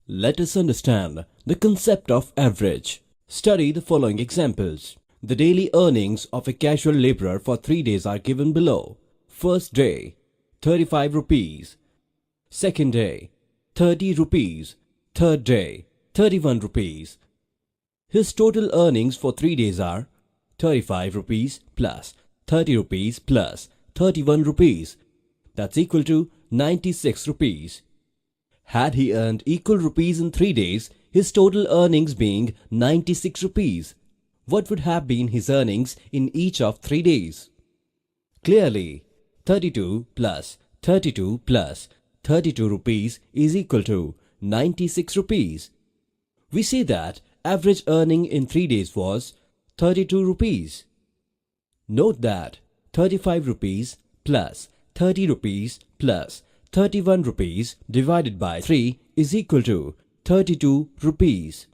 Let us understand the concept of average. Study the following examples. The daily earnings of a casual laborer for 3 days are given below. First day, 35 rupees. Second day, 30 rupees. Third day, 31 rupees. His total earnings for 3 days are 35 rupees plus 30 rupees plus 31 rupees. That's equal to 96 rupees. Had he earned equal rupees in 3 days, his total earnings being 96 rupees, what would have been his earnings in each of 3 days? Clearly, 32 plus 32 plus 32 rupees is equal to 96 rupees. We see that average earning in 3 days was 32 rupees. Note that 35 rupees plus 30 rupees plus 31 rupees divided by 3 is equal to 32 rupees.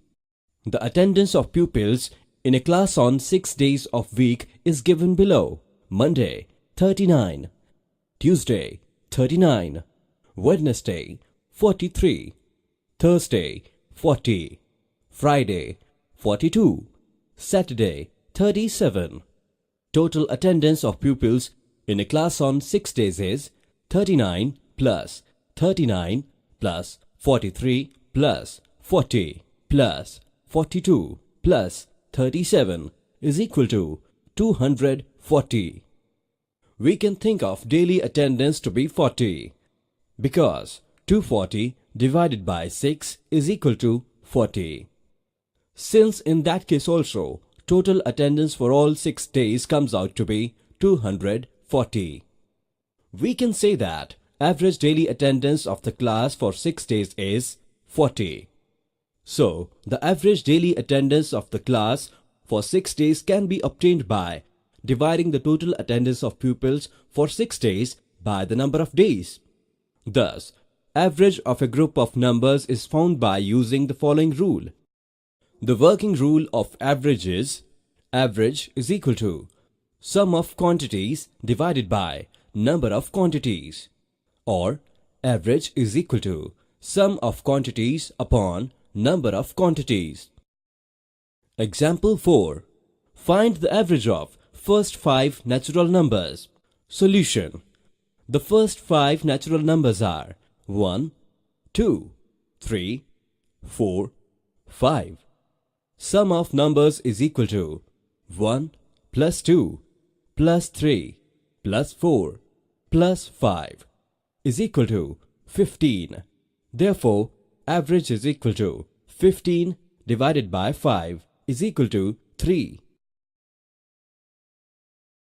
The attendance of pupils in a class on 6 days of week is given below. Monday, 39. Tuesday, 39. Wednesday, 43. Thursday, 40. Friday, 42. Saturday, 37. Total attendance of pupils in a class on 6 days is 39 plus 39 plus 43 plus 40 plus 42 plus 37 is equal to 240. We can think of daily attendance to be 40 because 240 divided by 6 is equal to 40. Since in that case also, total attendance for all 6 days comes out to be 240. We can say that average daily attendance of the class for 6 days is 40. So, the average daily attendance of the class for 6 days can be obtained by dividing the total attendance of pupils for 6 days by the number of days. Thus, average of a group of numbers is found by using the following rule. The working rule of average is equal to sum of quantities divided by number of quantities, or average is equal to sum of quantities upon number of quantities. Example 4. Find the average of first 5 natural numbers. Solution. The first 5 natural numbers are 1, 2, 3, 4, 5. Sum of numbers is equal to 1 plus 2 plus 3 plus 4 plus 5 is equal to 15. Therefore, average is equal to 15 divided by 5 is equal to 3.